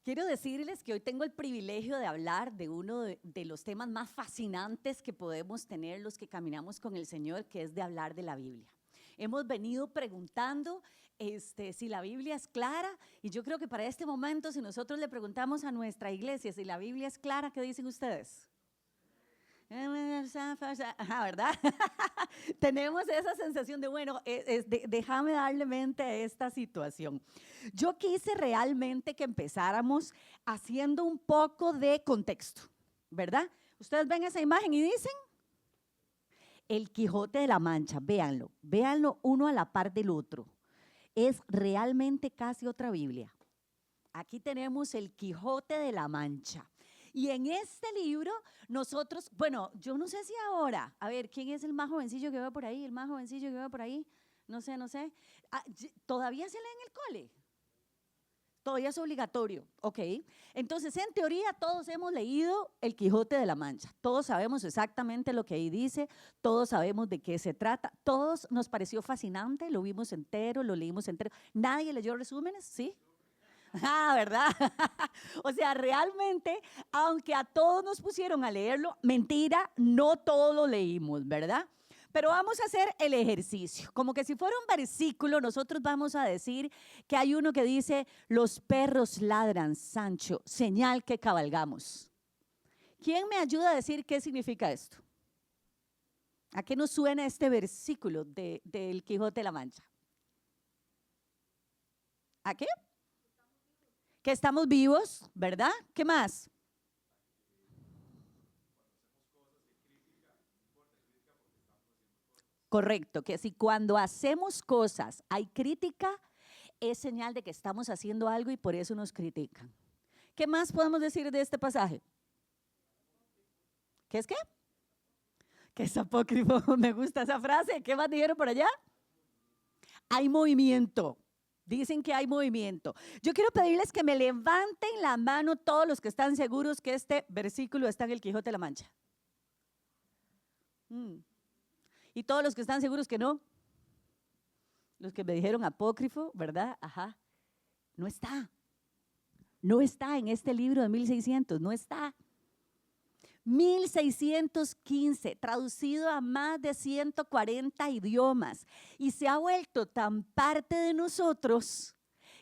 Quiero decirles que hoy tengo el privilegio de hablar de uno de los temas más fascinantes que podemos tener los que caminamos con el Señor, que es de hablar de la Biblia. Hemos venido preguntando si la Biblia es clara, y yo creo que para este momento, si nosotros le preguntamos a nuestra iglesia si la Biblia es clara, ¿qué dicen ustedes? ¿Verdad? Tenemos esa sensación de, bueno, déjame darle mente a esta situación. Yo quise realmente que empezáramos haciendo un poco de contexto, ¿verdad? Ustedes ven esa imagen y dicen, el Quijote de la Mancha, véanlo uno a la par del otro. Es realmente casi otra Biblia. Aquí tenemos el Quijote de la Mancha. Y en este libro nosotros, bueno, yo no sé si ahora, a ver, ¿quién es el más jovencillo que va por ahí? El más jovencillo que va por ahí, no sé. ¿Todavía se lee en el cole? Todavía es obligatorio, ok. Entonces, en teoría, todos hemos leído el Quijote de la Mancha. Todos sabemos exactamente lo que ahí dice, todos sabemos de qué se trata, todos nos pareció fascinante, lo vimos entero, lo leímos entero. ¿Nadie leyó resúmenes? ¿Sí? ¿Verdad? O sea, realmente, aunque a todos nos pusieron a leerlo, mentira, no todos lo leímos, ¿verdad? Pero vamos a hacer el ejercicio. Como que si fuera un versículo, nosotros vamos a decir que hay uno que dice, los perros ladran, Sancho, señal que cabalgamos. ¿Quién me ayuda a decir qué significa esto? ¿A qué nos suena este versículo del Quijote de la Mancha? ¿A qué? Que estamos vivos, ¿verdad? ¿Qué más? Correcto, que si cuando hacemos cosas hay crítica, es señal de que estamos haciendo algo y por eso nos critican. ¿Qué más podemos decir de este pasaje? ¿Qué es qué? Que es apócrifo, me gusta esa frase. ¿Qué más dijeron por allá? Hay movimiento. Dicen que hay movimiento. Yo quiero pedirles que me levanten la mano todos los que están seguros que este versículo está en el Quijote de la Mancha. Y todos los que están seguros que no. Los que me dijeron apócrifo, ¿verdad? Ajá. No está. No está en este libro de 1600, no está. 1615, traducido a más de 140 idiomas, y se ha vuelto tan parte de nosotros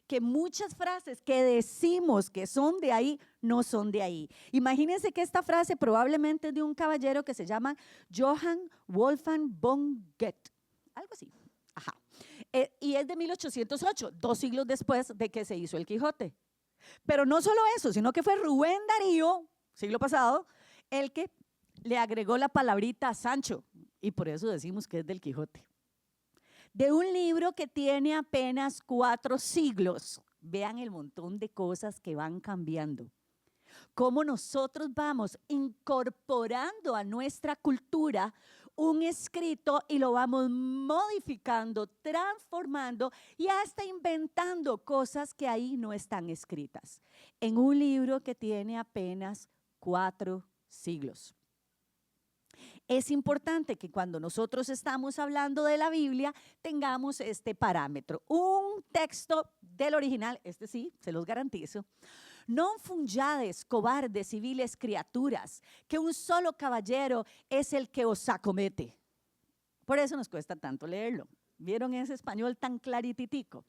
que muchas frases que decimos que son de ahí, no son de ahí. Imagínense que esta frase probablemente es de un caballero que se llama Johann Wolfgang von Goethe, algo así. Ajá. Y es de 1808, 2 siglos después de que se hizo el Quijote. Pero no solo eso, sino que fue Rubén Darío, siglo pasado, el que le agregó la palabrita a Sancho, y por eso decimos que es del Quijote. De un libro que tiene apenas 4 siglos, vean el montón de cosas que van cambiando. Cómo nosotros vamos incorporando a nuestra cultura un escrito y lo vamos modificando, transformando y hasta inventando cosas que ahí no están escritas. En un libro que tiene apenas 4 siglos. Es importante que cuando nosotros estamos hablando de la Biblia tengamos este parámetro. Un texto del original, este sí, se los garantizo. Non fungiades, cobardes y viles criaturas, que un solo caballero es el que os acomete. Por eso nos cuesta tanto leerlo. ¿Vieron ese español tan clarititico?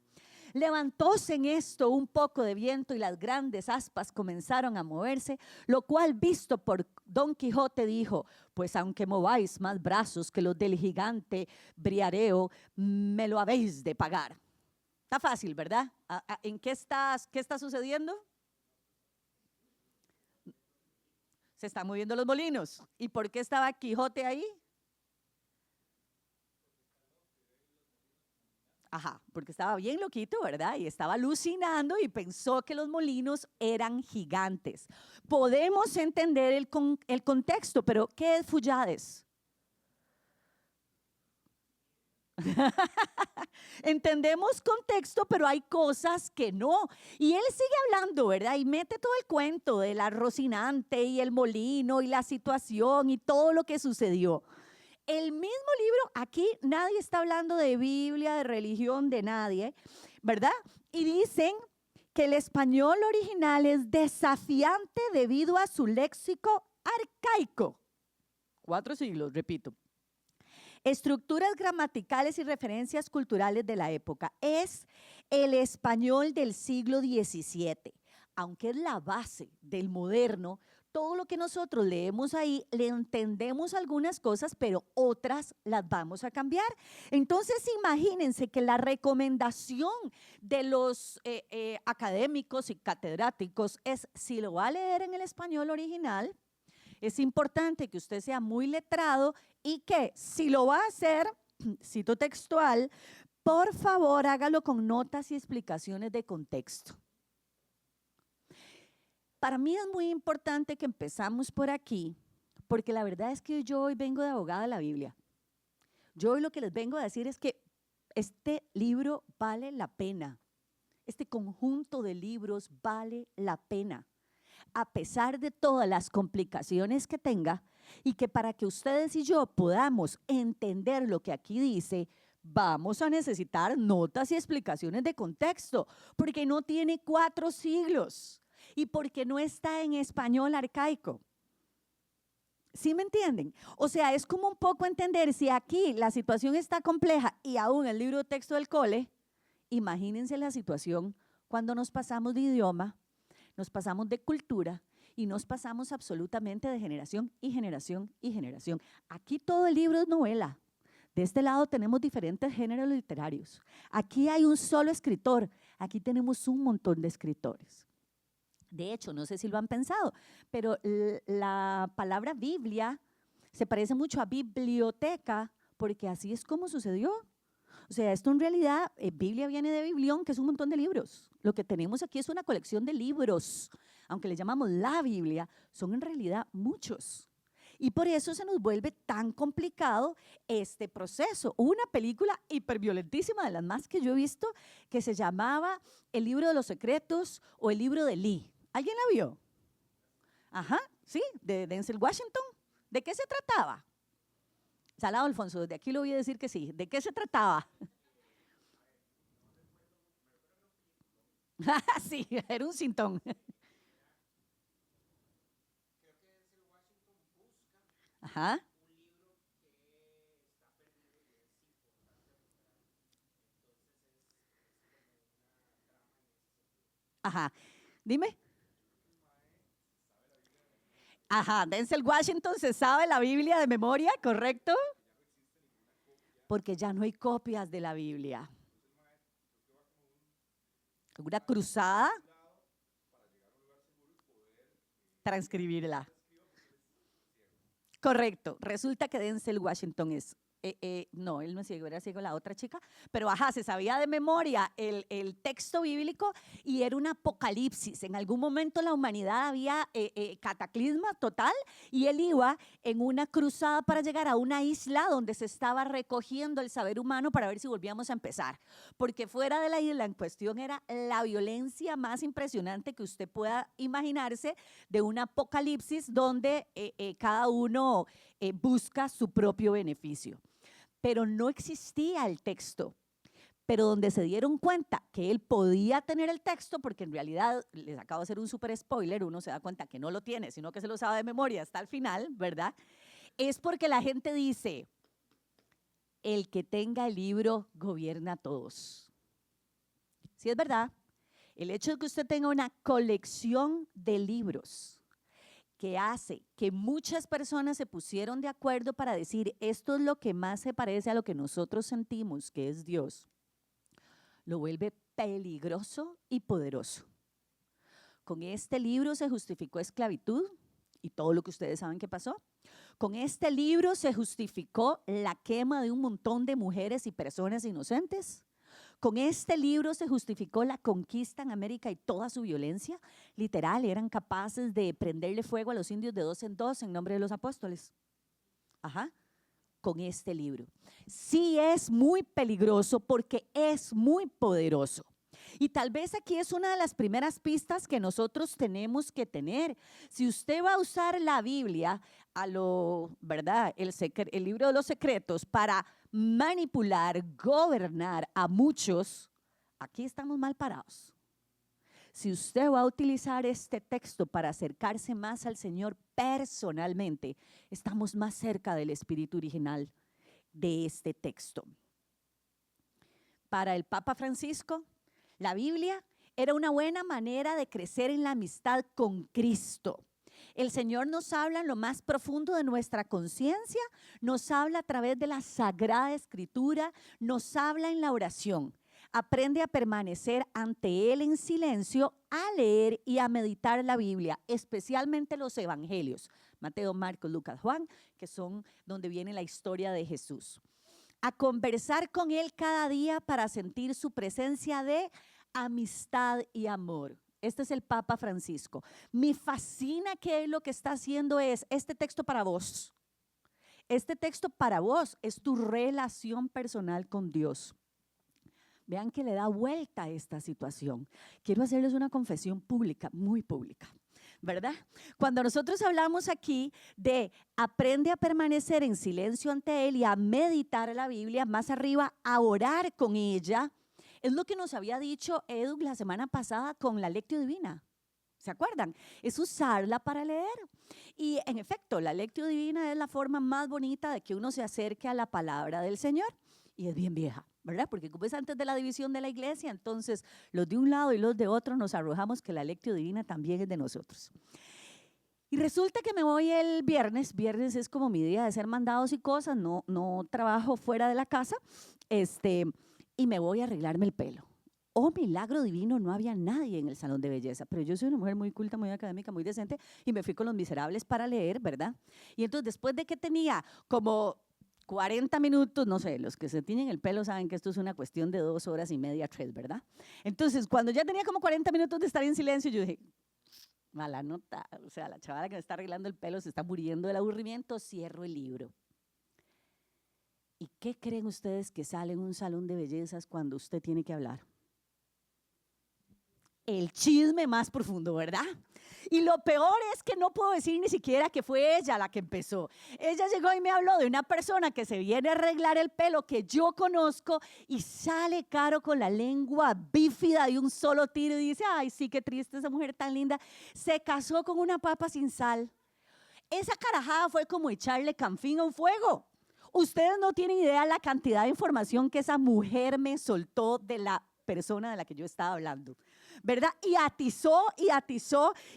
Levantóse en esto un poco de viento y las grandes aspas comenzaron a moverse, lo cual visto por Don Quijote dijo, pues aunque mováis más brazos que los del gigante Briareo, me lo habéis de pagar. Está fácil, ¿verdad? ¿En qué está sucediendo? Se están moviendo los molinos. ¿Y por qué estaba Quijote ahí? Ajá, porque estaba bien loquito, ¿verdad? Y estaba alucinando y pensó que los molinos eran gigantes. Podemos entender el contexto, pero ¿qué es Fullades? Entendemos contexto, pero hay cosas que no. Y él sigue hablando, ¿verdad? Y mete todo el cuento de la Rocinante y el molino y la situación y todo lo que sucedió. El mismo libro, aquí nadie está hablando de Biblia, de religión, de nadie, ¿verdad? Y dicen que el español original es desafiante debido a su léxico arcaico. 4 siglos, repito. Estructuras gramaticales y referencias culturales de la época. Es el español del siglo XVII. Aunque es la base del moderno, todo lo que nosotros leemos ahí, le entendemos algunas cosas, pero otras las vamos a cambiar. Entonces, imagínense que la recomendación de los académicos y catedráticos es, si lo va a leer en el español original, es importante que usted sea muy letrado y que si lo va a hacer, cito textual, por favor hágalo con notas y explicaciones de contexto. Para mí es muy importante que empezamos por aquí, porque la verdad es que yo hoy vengo de abogada de la Biblia. Yo hoy lo que les vengo a decir es que este libro vale la pena. Este conjunto de libros vale la pena, a pesar de todas las complicaciones que tenga, y que para que ustedes y yo podamos entender lo que aquí dice, vamos a necesitar notas y explicaciones de contexto, porque no tiene 4 siglos. Y porque no está en español arcaico. ¿Sí me entienden? O sea, es como un poco entender, si aquí la situación está compleja y aún el libro de texto del cole, imagínense la situación cuando nos pasamos de idioma, nos pasamos de cultura y nos pasamos absolutamente de generación y generación y generación. Aquí todo el libro es novela. De este lado tenemos diferentes géneros literarios. Aquí hay un solo escritor, aquí tenemos un montón de escritores. De hecho, no sé si lo han pensado, pero la palabra Biblia se parece mucho a biblioteca, porque así es como sucedió. O sea, esto en realidad, Biblia viene de biblión, que es un montón de libros. Lo que tenemos aquí es una colección de libros, aunque le llamamos la Biblia, son en realidad muchos. Y por eso se nos vuelve tan complicado este proceso. Una película hiperviolentísima, de las más que yo he visto, que se llamaba El libro de los secretos o El libro de Lee. ¿Alguien la vio? Ajá, sí, de Denzel Washington. ¿De qué se trataba? Salado Alfonso, desde aquí lo voy a decir que sí. ¿De qué se trataba? Sí, era un sintón. Ajá. Ajá. Dime. Ajá, Denzel Washington se sabe la Biblia de memoria, ¿correcto? Porque ya no hay copias de la Biblia. Una cruzada, transcribirla. Correcto. Resulta que Denzel Washington es, no, él no es ciego, era ciego la otra chica, pero ajá, se sabía de memoria el texto bíblico y era un apocalipsis. En algún momento la humanidad había cataclisma total y él iba en una cruzada para llegar a una isla donde se estaba recogiendo el saber humano para ver si volvíamos a empezar. Porque fuera de la isla en cuestión era la violencia más impresionante que usted pueda imaginarse, de un apocalipsis donde cada uno busca su propio beneficio. Pero no existía el texto. Pero donde se dieron cuenta que él podía tener el texto, porque en realidad, les acabo de hacer un súper spoiler, uno se da cuenta que no lo tiene, sino que se lo sabe de memoria hasta el final, ¿verdad? Es porque la gente dice, el que tenga el libro gobierna a todos. Sí, es verdad. El hecho de que usted tenga una colección de libros que hace que muchas personas se pusieron de acuerdo para decir, esto es lo que más se parece a lo que nosotros sentimos que es Dios, lo vuelve peligroso y poderoso. Con este libro se justificó esclavitud y todo lo que ustedes saben que pasó. Con este libro se justificó la quema de un montón de mujeres y personas inocentes. Con este libro se justificó la conquista en América y toda su violencia. Literal, eran capaces de prenderle fuego a los indios de 2 en 2 en nombre de los apóstoles. Ajá, con este libro. Sí es muy peligroso porque es muy poderoso. Y tal vez aquí es una de las primeras pistas que nosotros tenemos que tener. Si usted va a usar la Biblia, ¿verdad? El libro de los secretos para manipular, gobernar a muchos, aquí estamos mal parados. si usted va a utilizar este texto para acercarse más al Señor personalmente, estamos más cerca del espíritu original de este texto. Para el Papa Francisco, la Biblia era una buena manera de crecer en la amistad con Cristo. El Señor nos habla en lo más profundo de nuestra conciencia, nos habla a través de la Sagrada Escritura, nos habla en la oración. Aprende a permanecer ante Él en silencio, a leer y a meditar la Biblia, especialmente los evangelios, Mateo, Marcos, Lucas, Juan, que son donde viene la historia de Jesús. A conversar con Él cada día para sentir su presencia de amistad y amor. Este es el Papa Francisco. Me fascina que Él lo que está haciendo es este texto para vos. Este texto para vos es tu relación personal con Dios. Vean que le da vuelta a esta situación. Quiero hacerles una confesión pública, muy pública, ¿verdad? Cuando nosotros hablamos aquí de aprende a permanecer en silencio ante Él y a meditar la Biblia, más arriba a orar con ella, es lo que nos había dicho Edu la semana pasada con la Lectio Divina. ¿Se acuerdan? Es usarla para leer. Y en efecto, la Lectio Divina es la forma más bonita de que uno se acerque a la palabra del Señor. Y es bien vieja, ¿verdad? Porque como es antes de la división de la iglesia, entonces los de un lado y los de otro nos arrojamos que la Lectio Divina también es de nosotros. Y resulta que me voy el viernes es como mi día de ser mandados y cosas, no trabajo fuera de la casa, y me voy a arreglarme el pelo. Oh, milagro divino, no había nadie en el salón de belleza, pero yo soy una mujer muy culta, muy académica, muy decente, y me fui con Los Miserables para leer, ¿verdad? Y entonces después de que tenía como 40 minutos, no sé, los que se tiñen el pelo saben que esto es una cuestión de 2 horas y media, 3, ¿verdad? Entonces, cuando ya tenía como 40 minutos de estar en silencio, yo dije, mala nota, o sea, la chavala que me está arreglando el pelo se está muriendo del aburrimiento, cierro el libro. ¿Y qué creen ustedes que sale en un salón de bellezas cuando usted tiene que hablar? El chisme más profundo, ¿verdad? Y lo peor es que no puedo decir ni siquiera que fue ella la que empezó. Ella llegó y me habló de una persona que se viene a arreglar el pelo que yo conozco y sale Caro con la lengua bífida de un solo tiro y dice, ay, sí, qué triste esa mujer tan linda. Se casó con una papa sin sal. Esa carajada fue como echarle canfín a un fuego. Ustedes no tienen idea la cantidad de información que esa mujer me soltó de la persona de la que yo estaba hablando, ¿verdad? Y atizó,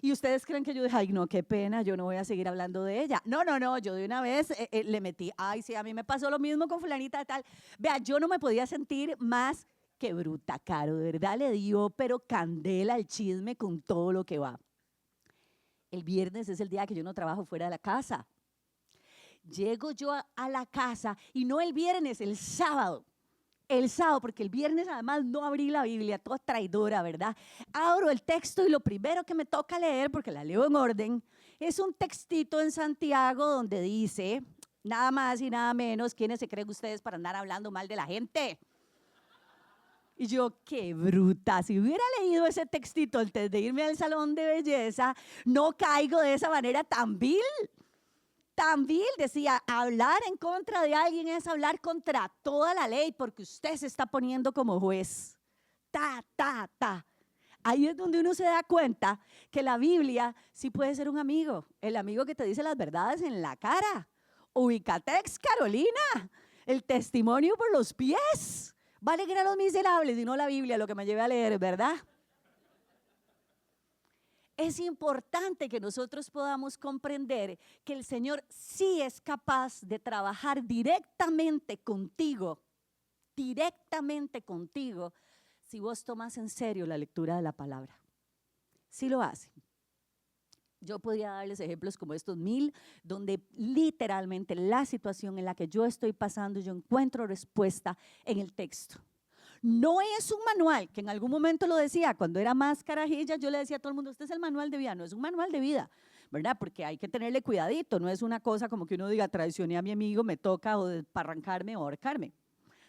y ustedes creen que yo dije, ay, no, qué pena, yo no voy a seguir hablando de ella. No, yo de una vez le metí, ay, sí, a mí me pasó lo mismo con fulanita de tal. Vea, yo no me podía sentir más que bruta, Caro, de verdad le dio, pero candela el chisme con todo lo que va. El viernes es el día que yo no trabajo fuera de la casa. Llego yo a la casa, y no el viernes, el sábado, porque el viernes además no abrí la Biblia, toda traidora, ¿verdad? Abro el texto y lo primero que me toca leer, porque la leo en orden, es un textito en Santiago donde dice, nada más y nada menos, ¿quiénes se creen ustedes para andar hablando mal de la gente? Y yo, qué bruta, si hubiera leído ese textito antes de irme al salón de belleza, no caigo de esa manera tan vil. Tan vil, decía, hablar en contra de alguien es hablar contra toda la ley porque usted se está poniendo como juez. Ahí es donde uno se da cuenta que la Biblia sí puede ser un amigo, el amigo que te dice las verdades en la cara. Ubicatex, Carolina, el testimonio por los pies. Va a alegrar a los miserables y no la Biblia lo que me lleve a leer, ¿verdad? Es importante que nosotros podamos comprender que el Señor sí es capaz de trabajar directamente contigo, si vos tomas en serio la lectura de la palabra. Sí lo hace. Yo podría darles ejemplos como estos 1000, donde literalmente la situación en la que yo estoy pasando, yo encuentro respuesta en el texto. No es un manual, que en algún momento lo decía, cuando era más carajilla, yo le decía a todo el mundo, este es el manual de vida, no es un manual de vida, ¿verdad? Porque hay que tenerle cuidadito, no es una cosa como que uno diga, traicioné a mi amigo, me toca o para arrancarme o ahorcarme,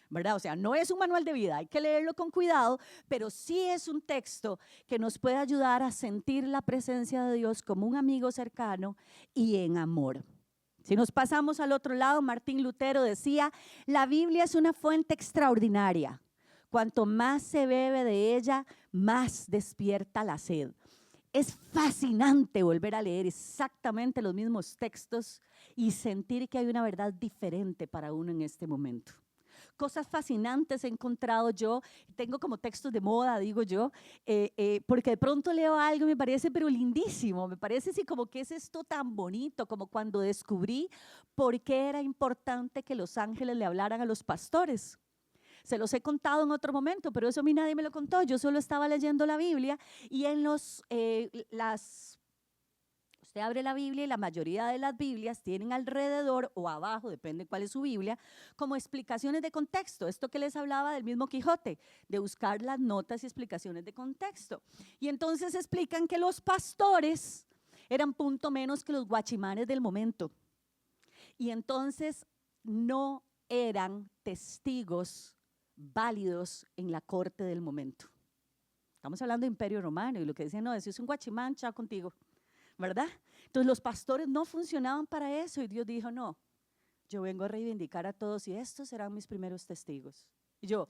¿verdad? O sea, no es un manual de vida, hay que leerlo con cuidado, pero sí es un texto que nos puede ayudar a sentir la presencia de Dios como un amigo cercano y en amor. Si nos pasamos al otro lado, Martín Lutero decía, la Biblia es una fuente extraordinaria, Cuanto más se bebe de ella, más despierta la sed. Es fascinante volver a leer exactamente los mismos textos y sentir que hay una verdad diferente para uno en este momento. Cosas fascinantes he encontrado yo, tengo como textos de moda, digo yo, porque de pronto leo algo y me parece pero lindísimo, me parece así como que es esto tan bonito, como cuando descubrí por qué era importante que los ángeles le hablaran a los pastores. Se los he contado en otro momento, pero eso a mí nadie me lo contó, yo solo estaba leyendo la Biblia y en usted abre la Biblia y la mayoría de las Biblias tienen alrededor o abajo, depende cuál es su Biblia, como explicaciones de contexto. Esto que les hablaba del mismo Quijote, de buscar las notas y explicaciones de contexto. Y entonces explican que los pastores eran punto menos que los guachimanes del momento. Y entonces no eran testigos válidos en la corte del momento. Estamos hablando de Imperio Romano y lo que dicen, no, eso es un guachimán, chao contigo. ¿Verdad? Entonces los pastores no funcionaban para eso y Dios dijo, no, yo vengo a reivindicar a todos y estos serán mis primeros testigos. Y yo,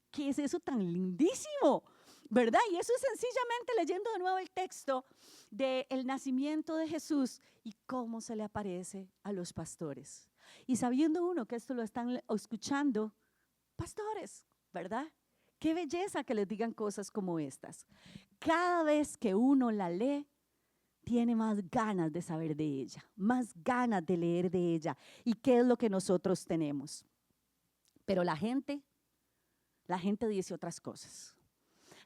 ¿qué es eso tan lindísimo? ¿Verdad? Y eso es sencillamente leyendo de nuevo el texto del nacimiento de Jesús y cómo se le aparece a los pastores. Y sabiendo uno que esto lo están escuchando, pastores, ¿verdad? Qué belleza que les digan cosas como estas. Cada vez que uno la lee, tiene más ganas de saber de ella, más ganas de leer de ella y qué es lo que nosotros tenemos. Pero la gente dice otras cosas.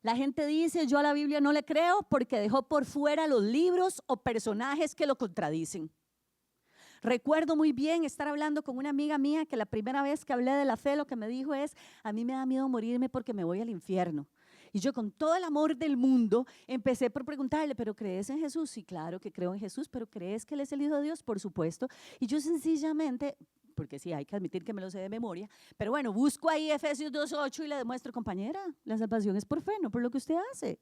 La gente dice, yo a la Biblia no le creo porque dejó por fuera los libros o personajes que lo contradicen. Recuerdo muy bien estar hablando con una amiga mía que la primera vez que hablé de la fe lo que me dijo es, a mí me da miedo morirme porque me voy al infierno. Y yo con todo el amor del mundo empecé por preguntarle, ¿pero crees en Jesús? Sí, claro que creo en Jesús, ¿pero crees que Él es el Hijo de Dios? Por supuesto. Y yo sencillamente, porque sí, hay que admitir que me lo sé de memoria, pero bueno, busco ahí Efesios 2:8 y le demuestro, compañera, la salvación es por fe, no por lo que usted hace.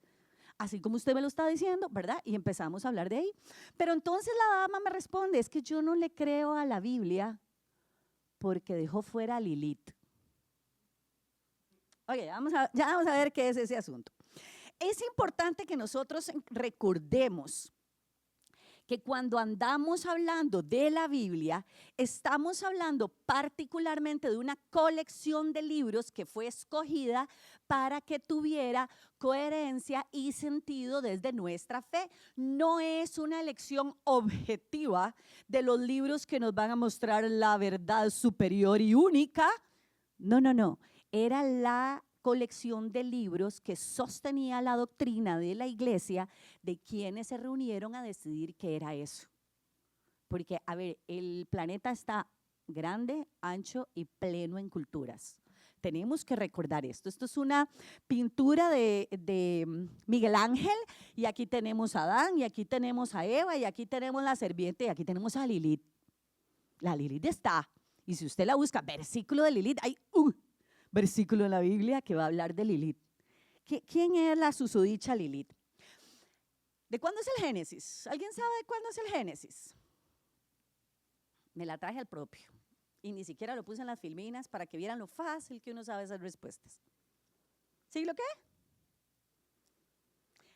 Así como usted me lo está diciendo, ¿verdad? Y empezamos a hablar de ahí. Pero entonces la dama me responde, es que yo no le creo a la Biblia porque dejó fuera a Lilith. Oye, ya vamos a ver qué es ese asunto. Es importante que nosotros recordemos que cuando andamos hablando de la Biblia, estamos hablando particularmente de una colección de libros que fue escogida para que tuviera coherencia y sentido desde nuestra fe. No es una elección objetiva de los libros que nos van a mostrar la verdad superior y única. No, no, no. Era la colección de libros que sostenía la doctrina de la iglesia de quienes se reunieron a decidir qué era eso. Porque, a ver, el planeta está grande, ancho y pleno en culturas. Tenemos que recordar esto. Esto es una pintura de Miguel Ángel y aquí tenemos a Adán y aquí tenemos a Eva y aquí tenemos la serpiente y aquí tenemos a Lilith. La Lilith está. Y si usted la busca, versículo de Lilith, hay versículo en la Biblia que va a hablar de Lilith. ¿Quién es la susodicha Lilith? ¿De cuándo es el Génesis? ¿Alguien sabe de cuándo es el Génesis? Me la traje al propio y ni siquiera lo puse en las filminas para que vieran lo fácil que uno sabe esas respuestas. ¿Siglo qué?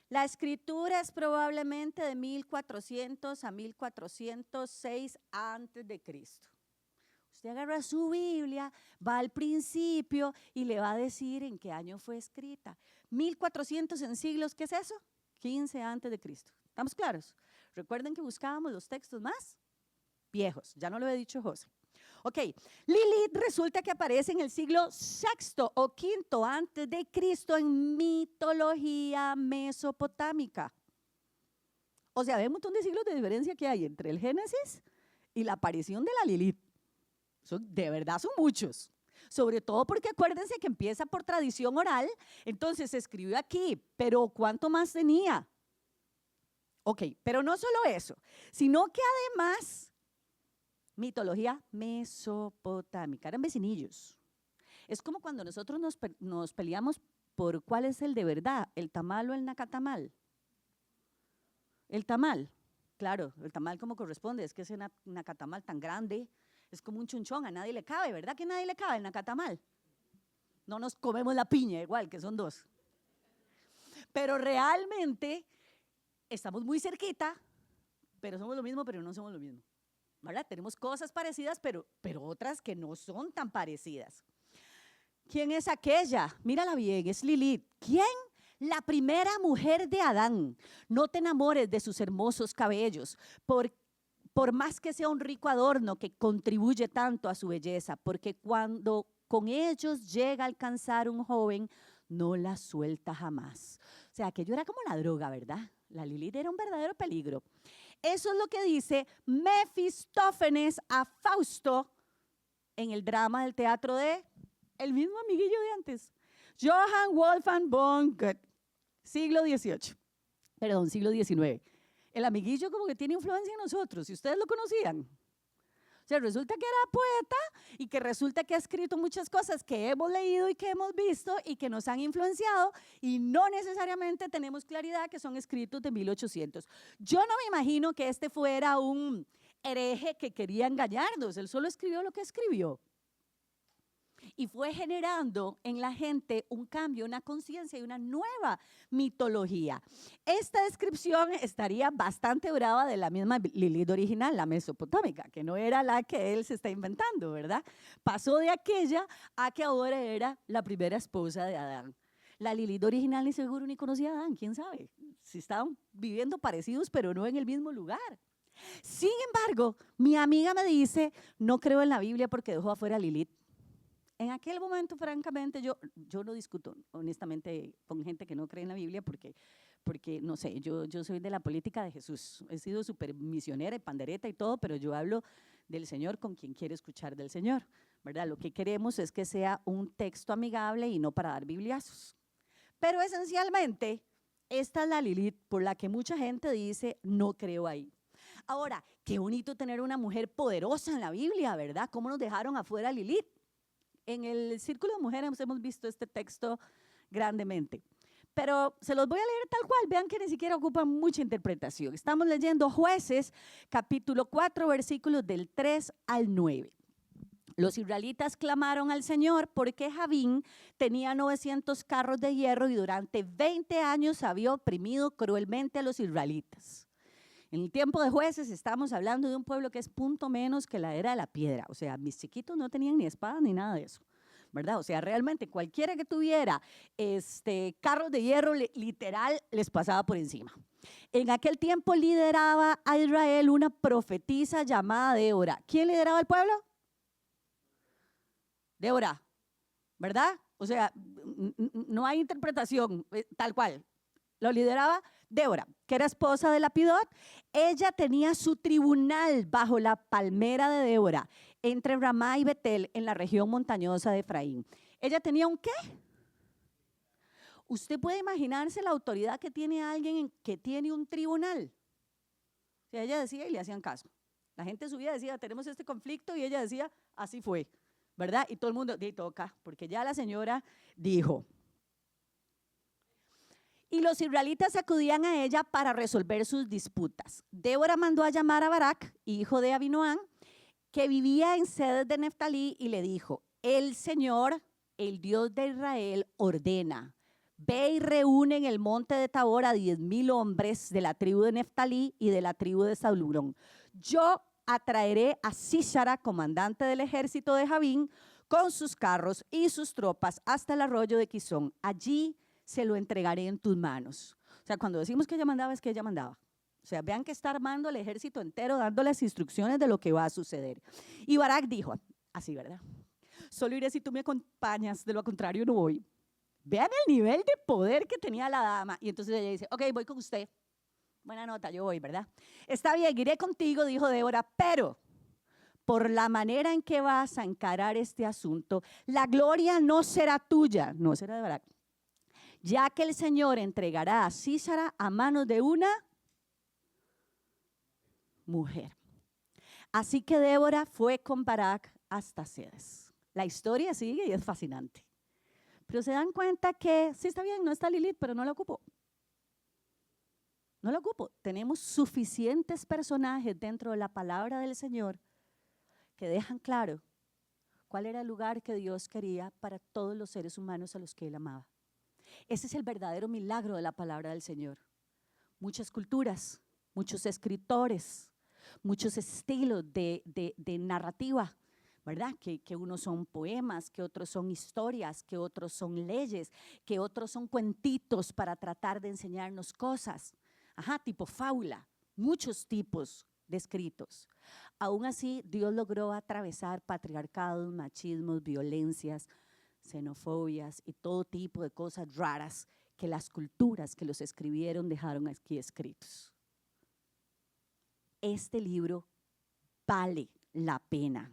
La escritura es probablemente de 1400 a 1406 antes de Cristo. Usted agarra su Biblia, va al principio y le va a decir en qué año fue escrita. 1400 en siglos, ¿qué es eso? 15 antes de Cristo. ¿Estamos claros? Recuerden que buscábamos los textos más viejos. Ya no lo he dicho José. Ok, Lilith resulta que aparece en el siglo VI o V antes de Cristo en mitología mesopotámica. O sea, hay un montón de siglos de diferencia que hay entre el Génesis y la aparición de la Lilith. De verdad son muchos, sobre todo porque acuérdense que empieza por tradición oral, entonces se escribió aquí, pero ¿cuánto más tenía? Ok, pero no solo eso, sino que además, mitología mesopotámica, eran vecinillos. Es como cuando nosotros nos peleamos por cuál es el de verdad, el tamal o el nacatamal. El tamal, claro, el tamal como corresponde, es que ese nacatamal tan grande, es como un chunchón, a nadie le cabe, ¿verdad que a nadie le cabe el nacatamal? No nos comemos la piña igual, que son dos. Pero realmente estamos muy cerquita, pero somos lo mismo, pero no somos lo mismo. ¿Verdad? Tenemos cosas parecidas, pero otras que no son tan parecidas. ¿Quién es aquella? Mírala bien, es Lilith. ¿Quién? La primera mujer de Adán. No te enamores de sus hermosos cabellos, por más que sea un rico adorno que contribuye tanto a su belleza, porque cuando con ellos llega a alcanzar un joven, no la suelta jamás. O sea, aquello era como la droga, ¿verdad? La Lilith era un verdadero peligro. Eso es lo que dice Mefistófeles a Fausto en el drama del teatro de el mismo amiguillo de antes. Johann Wolfgang von Goethe, siglo XIX. El amiguillo como que tiene influencia en nosotros, si ustedes lo conocían. O sea, resulta que era poeta y que resulta que ha escrito muchas cosas que hemos leído y que hemos visto y que nos han influenciado y no necesariamente tenemos claridad que son escritos de 1800. Yo no me imagino que este fuera un hereje que quería engañarnos, él solo escribió lo que escribió. Y fue generando en la gente un cambio, una conciencia y una nueva mitología. Esta descripción estaría bastante brava de la misma Lilith original, la mesopotámica, que no era la que él se está inventando, ¿verdad? Pasó de aquella a que ahora era la primera esposa de Adán. La Lilith original ni seguro ni conocía a Adán, quién sabe, si estaban viviendo parecidos pero no en el mismo lugar. Sin embargo, mi amiga me dice, no creo en la Biblia porque dejó afuera a Lilith. En aquel momento, francamente, yo no discuto honestamente con gente que no cree en la Biblia porque no sé, yo soy de la política de Jesús. He sido súper misionera y pandereta y todo, pero yo hablo del Señor con quien quiere escuchar del Señor, ¿verdad? Lo que queremos es que sea un texto amigable y no para dar bibliazos. Pero esencialmente, esta es la Lilith por la que mucha gente dice, no creo ahí. Ahora, qué bonito tener una mujer poderosa en la Biblia, ¿verdad? ¿Cómo nos dejaron afuera a Lilith? En el Círculo de Mujeres hemos visto este texto grandemente. Pero se los voy a leer tal cual, vean que ni siquiera ocupa mucha interpretación. Estamos leyendo Jueces, capítulo 4, versículos del 3 al 9. Los israelitas clamaron al Señor porque Javín tenía 900 carros de hierro y durante 20 años había oprimido cruelmente a los israelitas. En el tiempo de Jueces estamos hablando de un pueblo que es punto menos que la era de la piedra. O sea, mis chiquitos no tenían ni espada ni nada de eso, ¿verdad? O sea, realmente cualquiera que tuviera carros de hierro literal les pasaba por encima. En aquel tiempo lideraba a Israel una profetisa llamada Débora. ¿Quién lideraba el pueblo? Débora, ¿verdad? O sea, no hay interpretación, tal cual. Lo lideraba Débora, que era esposa de Lapidot. Ella tenía su tribunal bajo la palmera de Débora, entre Ramá y Betel, en la región montañosa de Efraín. ¿Ella tenía un qué? Usted puede imaginarse la autoridad que tiene alguien que tiene un tribunal. O sea, ella decía y le hacían caso. La gente subía y decía, tenemos este conflicto, y ella decía, así fue, ¿verdad? Y todo el mundo, toca, porque ya la señora dijo. Y los israelitas acudían a ella para resolver sus disputas. Débora mandó a llamar a Barak, hijo de Abinoam, que vivía en Sedes de Neftalí, y le dijo, el Señor, el Dios de Israel, ordena, ve y reúne en el monte de Tabor a 10,000 hombres de la tribu de Neftalí y de la tribu de Zabulón. Yo atraeré a Sísara, comandante del ejército de Javín, con sus carros y sus tropas hasta el arroyo de Quizón. Allí se lo entregaré en tus manos. O sea, cuando decimos que ella mandaba, es que ella mandaba. O sea, vean que está armando el ejército entero, dando las instrucciones de lo que va a suceder. Y Barak dijo, así, ¿verdad? Solo iré si tú me acompañas, de lo contrario no voy. Vean el nivel de poder que tenía la dama. Y entonces ella dice, ok, voy con usted. Buena nota, yo voy, ¿verdad? Está bien, iré contigo, dijo Débora, pero por la manera en que vas a encarar este asunto, la gloria no será tuya, no será de Barak, ya que el Señor entregará a Sísara a manos de una mujer. Así que Débora fue con Barak hasta Sedes. La historia sigue y es fascinante. Pero se dan cuenta que, sí está bien, no está Lilith, pero no la ocupo. No la ocupo. Tenemos suficientes personajes dentro de la palabra del Señor que dejan claro ¿Cuál era el lugar que Dios quería para todos los seres humanos a los que Él amaba? Ese es el verdadero milagro de la palabra del Señor. Muchas culturas, muchos escritores, muchos estilos de narrativa, ¿verdad? Que unos son poemas, que otros son historias, que otros son leyes, que otros son cuentitos para tratar de enseñarnos cosas. Ajá, tipo fábula, muchos tipos de escritos. Aún así, Dios logró atravesar patriarcados, machismos, violencias, xenofobias y todo tipo de cosas raras que las culturas que los escribieron dejaron aquí escritos. Este libro vale la pena.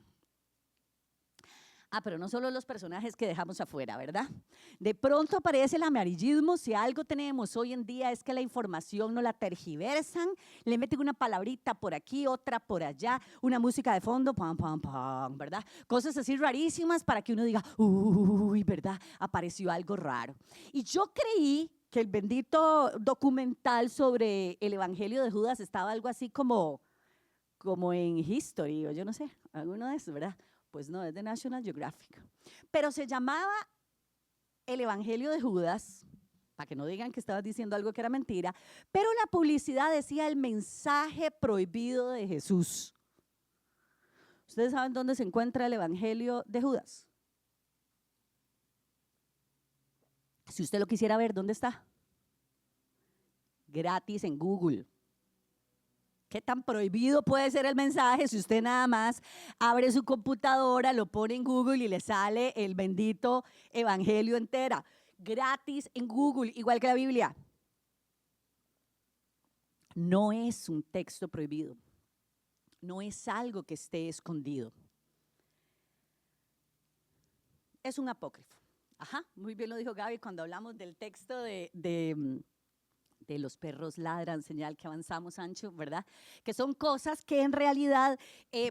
Pero no solo los personajes que dejamos afuera, ¿verdad? De pronto aparece el amarillismo. Si algo tenemos hoy en día es que la información no la tergiversan, le meten una palabrita por aquí, otra por allá, una música de fondo, pam, pam, pam, ¿verdad? Cosas así rarísimas para que uno diga, uy, ¿verdad? Apareció algo raro. Y yo creí que el bendito documental sobre el Evangelio de Judas estaba algo así como en History, o yo no sé, alguno de esos, ¿verdad? Pues no, es de National Geographic. Pero se llamaba El Evangelio de Judas, para que no digan que estabas diciendo algo que era mentira, pero la publicidad decía el mensaje prohibido de Jesús. ¿Ustedes saben dónde se encuentra el Evangelio de Judas? Si usted lo quisiera ver, ¿dónde está? Gratis en Google. ¿Qué tan prohibido puede ser el mensaje si usted nada más abre su computadora, lo pone en Google y le sale el bendito Evangelio entera? Gratis en Google, igual que la Biblia. No es un texto prohibido. No es algo que esté escondido. Es un apócrifo. Ajá, muy bien lo dijo Gaby cuando hablamos del texto de los perros ladran, señal que avanzamos, Sancho, ¿verdad? Que son cosas que en realidad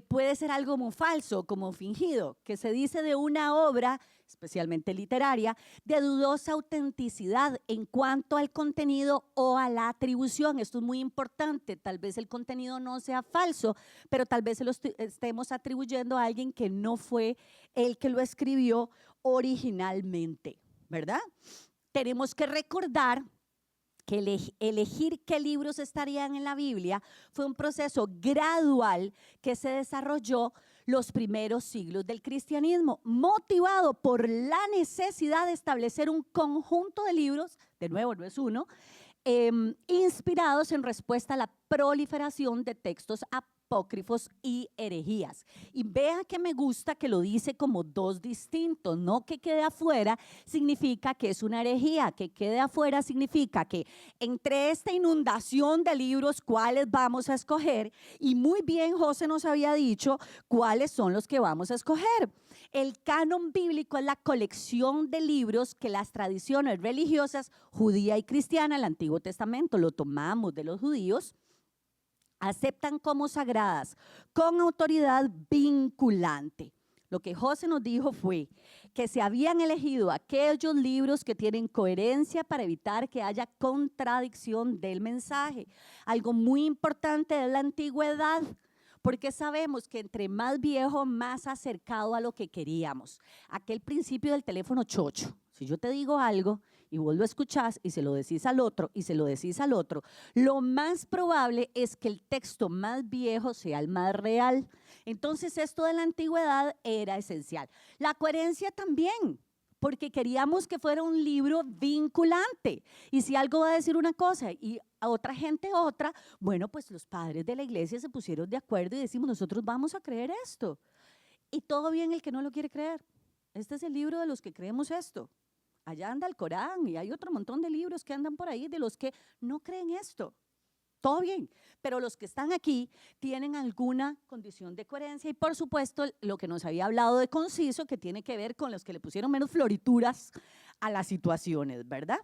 puede ser algo como falso, como fingido, que se dice de una obra, especialmente literaria, de dudosa autenticidad en cuanto al contenido o a la atribución. Esto es muy importante, tal vez el contenido no sea falso, pero tal vez se lo estemos atribuyendo a alguien que no fue el que lo escribió originalmente, ¿verdad? Tenemos que recordar que elegir qué libros estarían en la Biblia fue un proceso gradual que se desarrolló los primeros siglos del cristianismo, motivado por la necesidad de establecer un conjunto de libros, de nuevo no es uno, inspirados en respuesta a la proliferación de textos apócrifos y herejías. Y vea que me gusta que lo dice como dos distintos, no que quede afuera significa que es una herejía, que quede afuera significa que entre esta inundación de libros, ¿cuáles vamos a escoger? Y muy bien José nos había dicho cuáles son los que vamos a escoger. El canon bíblico es la colección de libros que las tradiciones religiosas judía y cristiana, el Antiguo Testamento lo tomamos de los judíos, aceptan como sagradas con autoridad vinculante. Lo que José nos dijo fue que se habían elegido aquellos libros que tienen coherencia para evitar que haya contradicción del mensaje. Algo muy importante de la antigüedad, porque sabemos que entre más viejo, más acercado a lo que queríamos. Aquel principio del teléfono chocho. Si yo te digo algo y vos lo escuchás y se lo decís al otro y se lo decís al otro, lo más probable es que el texto más viejo sea el más real. Entonces esto de la antigüedad era esencial. La coherencia también, porque queríamos que fuera un libro vinculante. Y si algo va a decir una cosa y a otra gente otra, bueno, pues los padres de la iglesia se pusieron de acuerdo y decimos, nosotros vamos a creer esto. Y todo bien el que no lo quiere creer. Este es el libro de los que creemos esto. Allá anda el Corán y hay otro montón de libros que andan por ahí de los que no creen esto. Todo bien, pero los que están aquí tienen alguna condición de coherencia y por supuesto lo que nos había hablado de conciso que tiene que ver con los que le pusieron menos florituras a las situaciones, ¿verdad?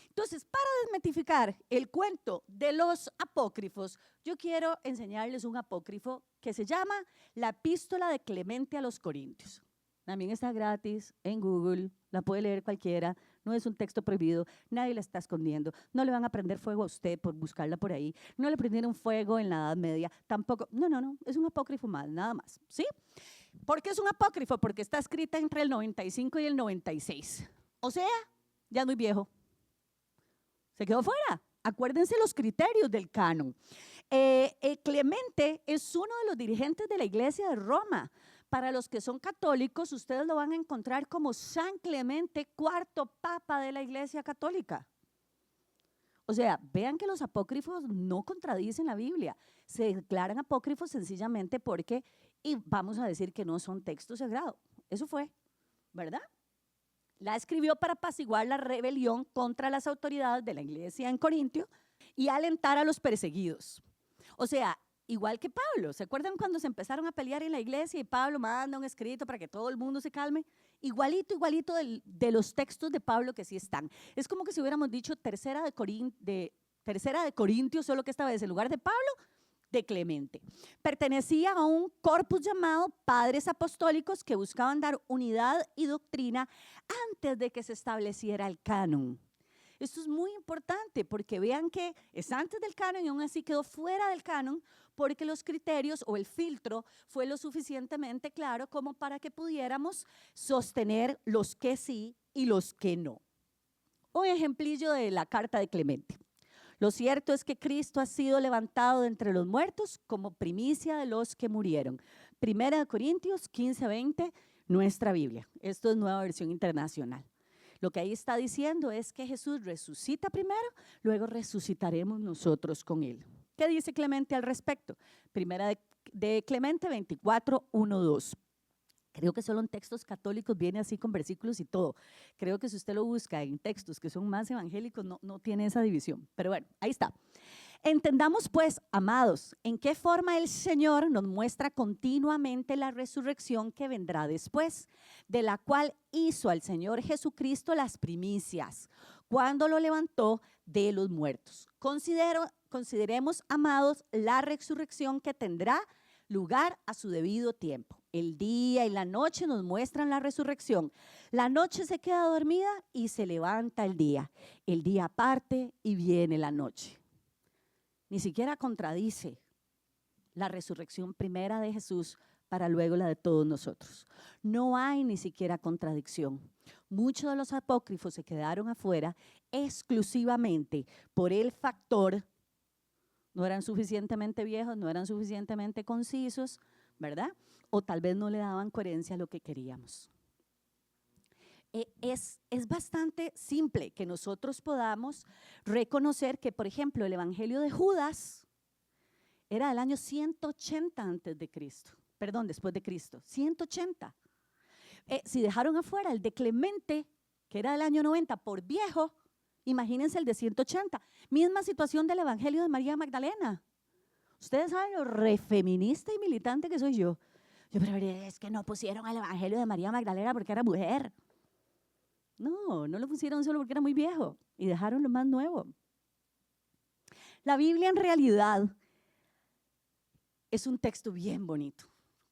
Entonces, para desmitificar el cuento de los apócrifos, yo quiero enseñarles un apócrifo que se llama La Epístola de Clemente a los Corintios. También está gratis en Google, la puede leer cualquiera, no es un texto prohibido, nadie la está escondiendo, no le van a prender fuego a usted por buscarla por ahí, no le prendieron fuego en la Edad Media, tampoco, no, es un apócrifo más, nada más, ¿sí? ¿Por qué es un apócrifo? Porque está escrita entre el 95 y el 96. O sea, ya es muy viejo. Se quedó fuera. Acuérdense los criterios del canon. Clemente es uno de los dirigentes de la iglesia de Roma. Para los que son católicos, ustedes lo van a encontrar como San Clemente, cuarto papa de la iglesia católica. O sea, vean que los apócrifos no contradicen la Biblia. Se declaran apócrifos sencillamente porque, y vamos a decir que no son textos sagrados. Eso fue, ¿verdad? La escribió para apaciguar la rebelión contra las autoridades de la iglesia en Corintio y alentar a los perseguidos. O sea, igual que Pablo. ¿Se acuerdan cuando se empezaron a pelear en la iglesia y Pablo manda un escrito para que todo el mundo se calme? Igualito de los textos de Pablo que sí están. Es como que si hubiéramos dicho tercera de Corintios, solo que esta vez en lugar de Pablo, de Clemente. Pertenecía a un corpus llamado Padres Apostólicos que buscaban dar unidad y doctrina antes de que se estableciera el canon. Esto es muy importante porque vean que es antes del canon y aún así quedó fuera del canon porque los criterios o el filtro fue lo suficientemente claro como para que pudiéramos sostener los que sí y los que no. Un ejemplillo de la carta de Clemente. Lo cierto es que Cristo ha sido levantado de entre los muertos como primicia de los que murieron. Primera de Corintios 15:20, nuestra Biblia. Esto es Nueva Versión Internacional. Lo que ahí está diciendo es que Jesús resucita primero, luego resucitaremos nosotros con Él. ¿Qué dice Clemente al respecto? Primera de Clemente 24:1-2. Creo que solo en textos católicos viene así con versículos y todo. Creo que si usted lo busca en textos que son más evangélicos, no tiene esa división. Pero bueno, ahí está. Entendamos pues, amados, en qué forma el Señor nos muestra continuamente la resurrección que vendrá después, de la cual hizo al Señor Jesucristo las primicias, cuando lo levantó de los muertos. Consideremos, amados, la resurrección que tendrá lugar a su debido tiempo. El día y la noche nos muestran la resurrección. La noche se queda dormida y se levanta el día. El día parte y viene la noche. Ni siquiera contradice la resurrección primera de Jesús para luego la de todos nosotros. No hay ni siquiera contradicción. Muchos de los apócrifos se quedaron afuera exclusivamente por el factor, no eran suficientemente viejos, no eran suficientemente concisos, ¿verdad? O tal vez no le daban coherencia a lo que queríamos. Es bastante simple que nosotros podamos reconocer que, por ejemplo, el Evangelio de Judas era del año 180 antes de Cristo, perdón, después de Cristo, 180. Si dejaron afuera el de Clemente, que era del año 90 por viejo, imagínense el de 180. Misma situación del Evangelio de María Magdalena. Ustedes saben lo refeminista y militante que soy yo. Pero es que no pusieron el Evangelio de María Magdalena porque era mujer. No lo pusieron solo porque era muy viejo y dejaron lo más nuevo. La Biblia en realidad es un texto bien bonito.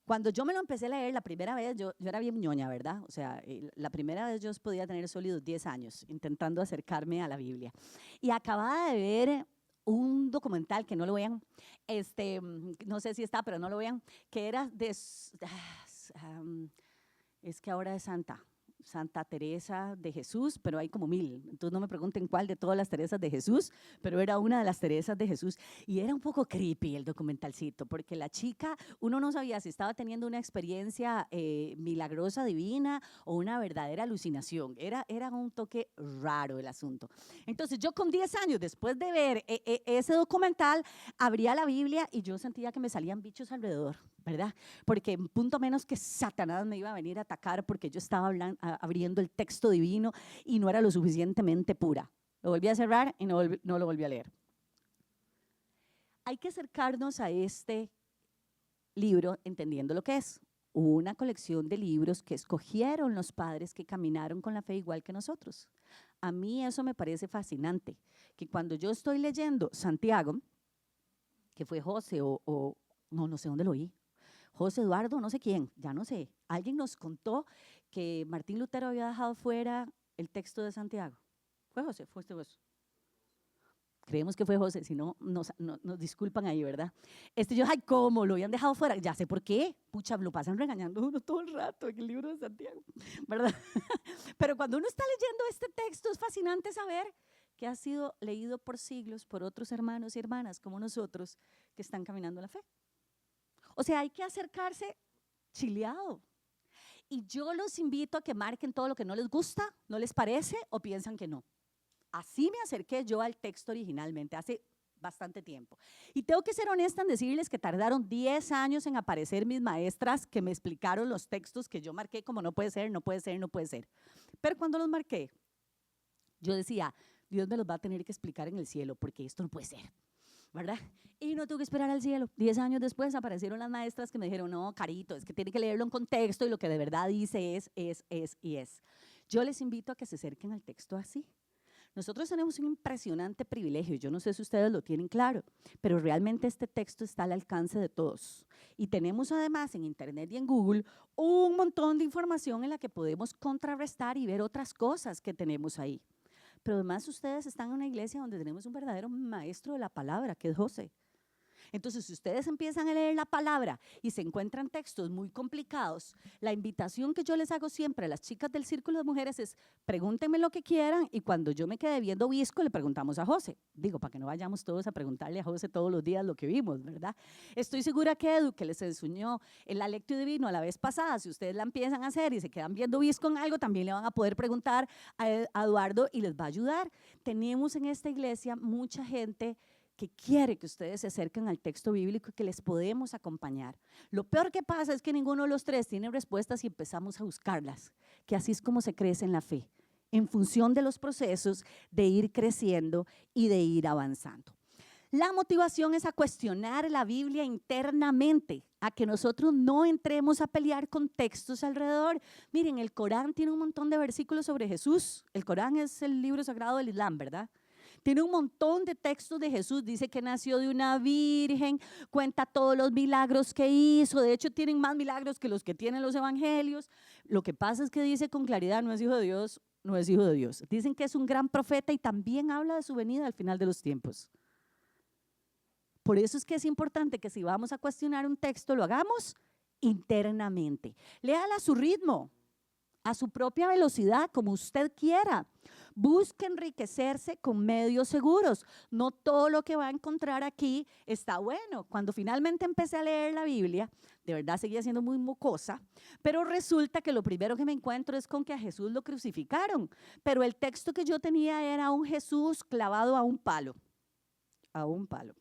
Cuando yo me lo empecé a leer la primera vez, yo era bien ñoña, ¿verdad? O sea, la primera vez yo podía tener sólidos 10 años intentando acercarme a la Biblia. Y acababa de ver un documental, que no lo vean, no sé si está, pero no lo vean, que era es que ahora es Santa Teresa de Jesús, pero hay como 1000, entonces no me pregunten cuál de todas las Teresas de Jesús, pero era una de las Teresas de Jesús y era un poco creepy el documentalcito, porque la chica, uno no sabía si estaba teniendo una experiencia milagrosa, divina o una verdadera alucinación, era un toque raro el asunto. Entonces yo con 10 años, después de ver ese documental, abría la Biblia y yo sentía que me salían bichos alrededor, ¿verdad? Porque en punto menos que Satanás me iba a venir a atacar porque yo estaba abriendo el texto divino y no era lo suficientemente pura. Lo volví a cerrar y no lo volví a leer. Hay que acercarnos a este libro entendiendo lo que es una colección de libros que escogieron los padres que caminaron con la fe igual que nosotros. A mí eso me parece fascinante, que cuando yo estoy leyendo Santiago, que fue José no sé dónde lo oí, José Eduardo, no sé quién, ya no sé. Alguien nos contó que Martín Lutero había dejado fuera el texto de Santiago. ¿Fue José? ¿Fue usted vos? Creemos que fue José, si no, nos disculpan ahí, ¿verdad? Yo, ay, ¿cómo? Lo habían dejado fuera. Ya sé por qué. Pucha, lo pasan regañando a uno todo el rato en el libro de Santiago, ¿verdad? Pero cuando uno está leyendo este texto es fascinante saber que ha sido leído por siglos por otros hermanos y hermanas como nosotros que están caminando la fe. O sea, hay que acercarse chileado. Y yo los invito a que marquen todo lo que no les gusta, no les parece o piensan que no. Así me acerqué yo al texto originalmente, hace bastante tiempo. Y tengo que ser honesta en decirles que tardaron 10 años en aparecer mis maestras que me explicaron los textos que yo marqué como no puede ser, no puede ser, no puede ser. Pero cuando los marqué, yo decía, Dios me los va a tener que explicar en el cielo porque esto no puede ser, ¿verdad? Y no tuve que esperar al cielo. 10 años después aparecieron las maestras que me dijeron, no, Carito, es que tiene que leerlo en contexto y lo que de verdad dice es. Yo les invito a que se acerquen al texto así. Nosotros tenemos un impresionante privilegio, yo no sé si ustedes lo tienen claro, pero realmente este texto está al alcance de todos. Y tenemos además en internet y en Google un montón de información en la que podemos contrarrestar y ver otras cosas que tenemos ahí. Pero además ustedes están en una iglesia donde tenemos un verdadero maestro de la palabra, que es José. Entonces, si ustedes empiezan a leer la palabra y se encuentran textos muy complicados, la invitación que yo les hago siempre a las chicas del Círculo de Mujeres es pregúntenme lo que quieran y cuando yo me quede viendo visco le preguntamos a José. Digo, para que no vayamos todos a preguntarle a José todos los días lo que vimos, ¿verdad? Estoy segura que Edu, que les enseñó en la Lectio Divino a la vez pasada, si ustedes la empiezan a hacer y se quedan viendo visco en algo, también le van a poder preguntar a Eduardo y les va a ayudar. Tenemos en esta iglesia mucha gente que quiere que ustedes se acerquen al texto bíblico y que les podemos acompañar. Lo peor que pasa es que ninguno de los tres tiene respuestas y empezamos a buscarlas, que así es como se crece en la fe, en función de los procesos de ir creciendo y de ir avanzando. La motivación es a cuestionar la Biblia internamente, a que nosotros no entremos a pelear con textos alrededor. Miren, el Corán tiene un montón de versículos sobre Jesús. El Corán es el libro sagrado del Islam, ¿verdad? Tiene un montón de textos de Jesús, dice que nació de una virgen, cuenta todos los milagros que hizo, de hecho tienen más milagros que los que tienen los evangelios. Lo que pasa es que dice con claridad, no es hijo de Dios, no es hijo de Dios. Dicen que es un gran profeta y también habla de su venida al final de los tiempos. Por eso es que es importante que si vamos a cuestionar un texto, lo hagamos internamente. Léala a su ritmo, a su propia velocidad, como usted quiera. Busque enriquecerse con medios seguros. No todo lo que va a encontrar aquí está bueno. Cuando finalmente empecé a leer la Biblia, de verdad seguía siendo muy mocosa, pero resulta que lo primero que me encuentro es con que a Jesús lo crucificaron. Pero el texto que yo tenía era un Jesús clavado a un palo. A un palo.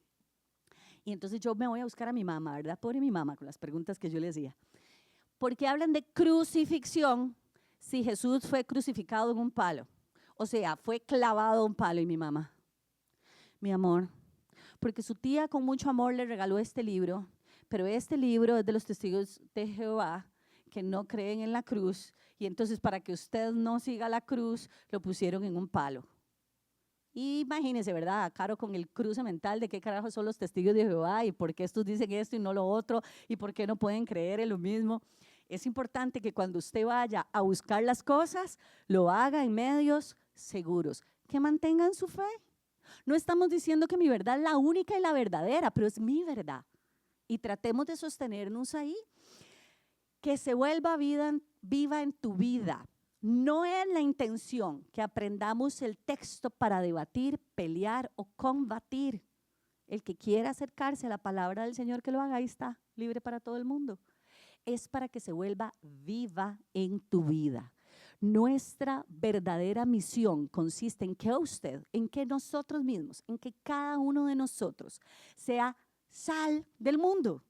Y entonces yo me voy a buscar a mi mamá, ¿verdad? Pobre mi mamá con las preguntas que yo le hacía. ¿Por qué hablan de crucifixión si Jesús fue crucificado en un palo? O sea, fue clavado a un palo. Y mi mamá, mi amor, porque su tía con mucho amor le regaló este libro, pero este libro es de los testigos de Jehová que no creen en la cruz y entonces para que usted no siga la cruz lo pusieron en un palo. Y imagínense, ¿verdad? Caro con el cruce mental de qué carajo son los testigos de Jehová y por qué estos dicen esto y no lo otro y por qué no pueden creer en lo mismo. Es importante que cuando usted vaya a buscar las cosas, lo haga en medios seguros, que mantengan su fe. No estamos diciendo que mi verdad es la única y la verdadera, pero es mi verdad. Y tratemos de sostenernos ahí. Que se vuelva viva en tu vida. No es la intención que aprendamos el texto para debatir, pelear o combatir. El que quiera acercarse a la palabra del Señor, que lo haga, ahí está, libre para todo el mundo. Es para que se vuelva viva en tu vida. Nuestra verdadera misión consiste en que usted, en que nosotros mismos, en que cada uno de nosotros sea sal del mundo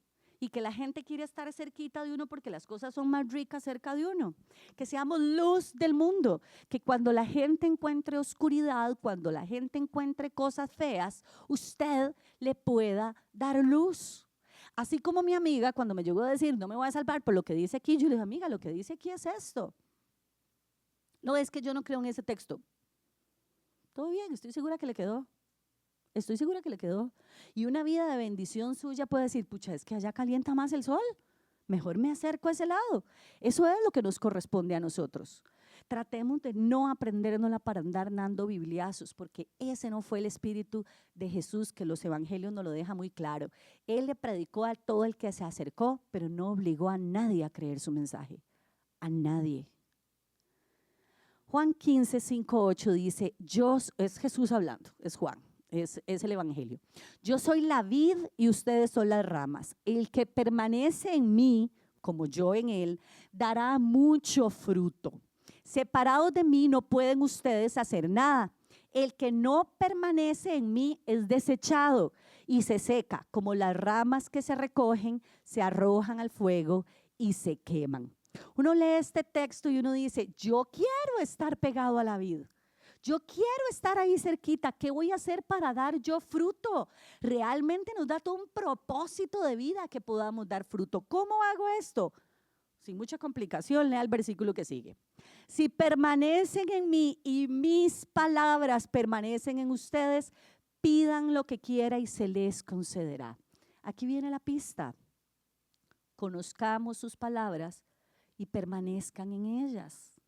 y que la gente quiere estar cerquita de uno porque las cosas son más ricas cerca de uno. Que seamos luz del mundo, que cuando la gente encuentre oscuridad, cuando la gente encuentre cosas feas, usted le pueda dar luz. Así como mi amiga, cuando me llegó a decir, no me voy a salvar por lo que dice aquí, yo le dije, amiga, lo que dice aquí es esto. No es que yo no creo en ese texto. Todo bien, estoy segura que le quedó. Estoy segura que le quedó. Y una vida de bendición suya puede decir, pucha, es que allá calienta más el sol. Mejor me acerco a ese lado. Eso es lo que nos corresponde a nosotros. Tratemos de no aprendérnosla para andar dando bibliazos, porque ese no fue el espíritu de Jesús, que los evangelios nos lo deja muy claro. Él le predicó a todo el que se acercó, pero no obligó a nadie a creer su mensaje, a nadie. Juan 15, 5, 8 dice, es Jesús hablando, es Juan, es el evangelio. Yo soy la vid y ustedes son las ramas. El que permanece en mí, como yo en él, dará mucho fruto. Separados de mí no pueden ustedes hacer nada. El que no permanece en mí es desechado y se seca, como las ramas que se recogen, se arrojan al fuego y se queman. Uno lee este texto y uno dice, yo quiero estar pegado a la vid. Yo quiero estar ahí cerquita. ¿Qué voy a hacer para dar yo fruto? Realmente nos da todo un propósito de vida que podamos dar fruto. ¿Cómo hago esto? Sin mucha complicación, lea el versículo que sigue. Si permanecen en mí y mis palabras permanecen en ustedes, pidan lo que quiera y se les concederá. Aquí viene la pista. Conozcamos sus palabras y permanezcan en ellas.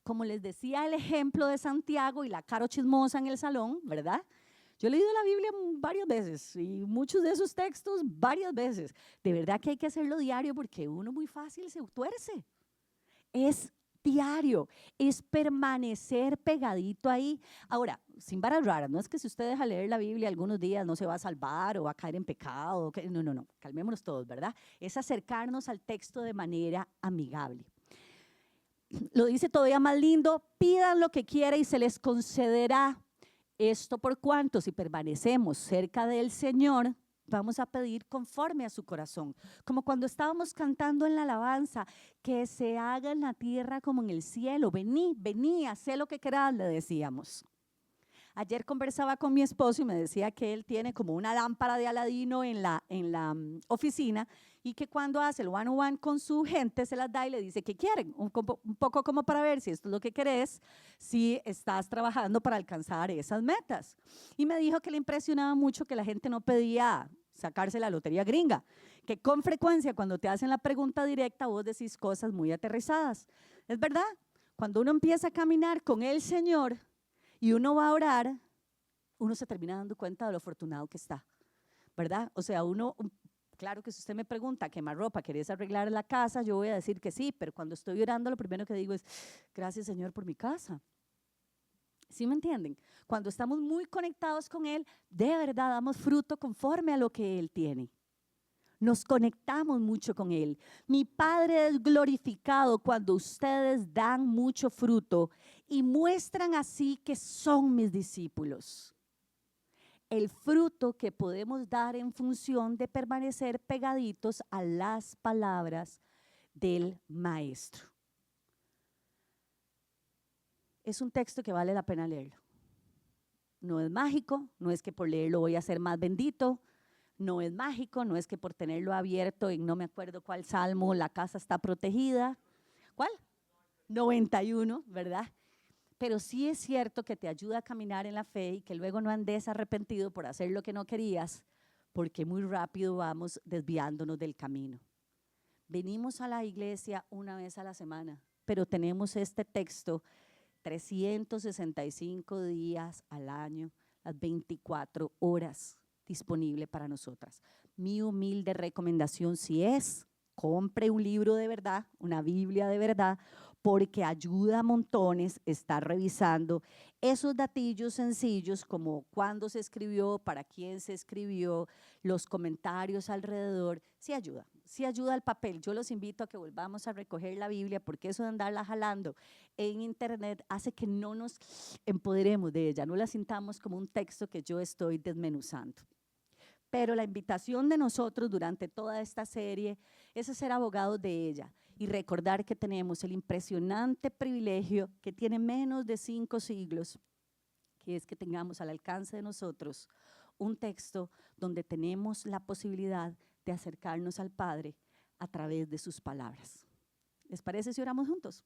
Como les decía el ejemplo de Santiago y la caro chismosa en el salón, ¿verdad? Yo he leído la Biblia varias veces y muchos de esos textos varias veces. De verdad que hay que hacerlo diario porque uno muy fácil se tuerce. Es diario, es permanecer pegadito ahí. Ahora, sin varas raras, no es que si usted deja leer la Biblia algunos días no se va a salvar o va a caer en pecado. No, calmémonos todos, ¿verdad? Es acercarnos al texto de manera amigable. Lo dice todavía más lindo, pidan lo que quieran y se les concederá. Esto por cuanto si permanecemos cerca del Señor, vamos a pedir conforme a su corazón. Como cuando estábamos cantando en la alabanza, que se haga en la tierra como en el cielo. Vení, haz lo que querás, le decíamos. Ayer conversaba con mi esposo y me decía que él tiene como una lámpara de Aladino en la oficina y que cuando hace el one-on-one con su gente se las da y le dice que quieren, un poco como para ver si esto es lo que querés, si estás trabajando para alcanzar esas metas. Y me dijo que le impresionaba mucho que la gente no pedía sacarse la lotería gringa, que con frecuencia cuando te hacen la pregunta directa vos decís cosas muy aterrizadas. Es verdad, cuando uno empieza a caminar con el Señor y uno va a orar, uno se termina dando cuenta de lo afortunado que está, ¿verdad? O sea, claro que si usted me pregunta, ¿quemar ropa? ¿Querés arreglar la casa? Yo voy a decir que sí, pero cuando estoy orando lo primero que digo es, gracias Señor por mi casa. ¿Sí me entienden? Cuando estamos muy conectados con Él, de verdad damos fruto conforme a lo que Él tiene. Nos conectamos mucho con Él. Mi Padre es glorificado cuando ustedes dan mucho fruto y muestran así que son mis discípulos. El fruto que podemos dar en función de permanecer pegaditos a las palabras del Maestro. Es un texto que vale la pena leerlo. No es mágico, no es que por leerlo voy a ser más bendito. No es mágico, no es que por tenerlo abierto en no me acuerdo cuál salmo, la casa está protegida. ¿Cuál? 91, ¿verdad? Pero sí es cierto que te ayuda a caminar en la fe y que luego no andes arrepentido por hacer lo que no querías, porque muy rápido vamos desviándonos del camino. Venimos a la iglesia una vez a la semana, pero tenemos este texto 365 días al año, las 24 horas disponible para nosotras. Mi humilde recomendación si es, compre un libro de verdad, una Biblia de verdad, porque ayuda a montones estar revisando esos datillos sencillos como cuándo se escribió, para quién se escribió, los comentarios alrededor, sí ayuda al papel. Yo los invito a que volvamos a recoger la Biblia porque eso de andarla jalando en internet hace que no nos empoderemos de ella, no la sintamos como un texto que yo estoy desmenuzando. Pero la invitación de nosotros durante toda esta serie es a ser abogados de ella y recordar que tenemos el impresionante privilegio que tiene menos de 5 siglos, que es que tengamos al alcance de nosotros un texto donde tenemos la posibilidad de acercarnos al Padre a través de sus palabras. ¿Les parece si oramos juntos?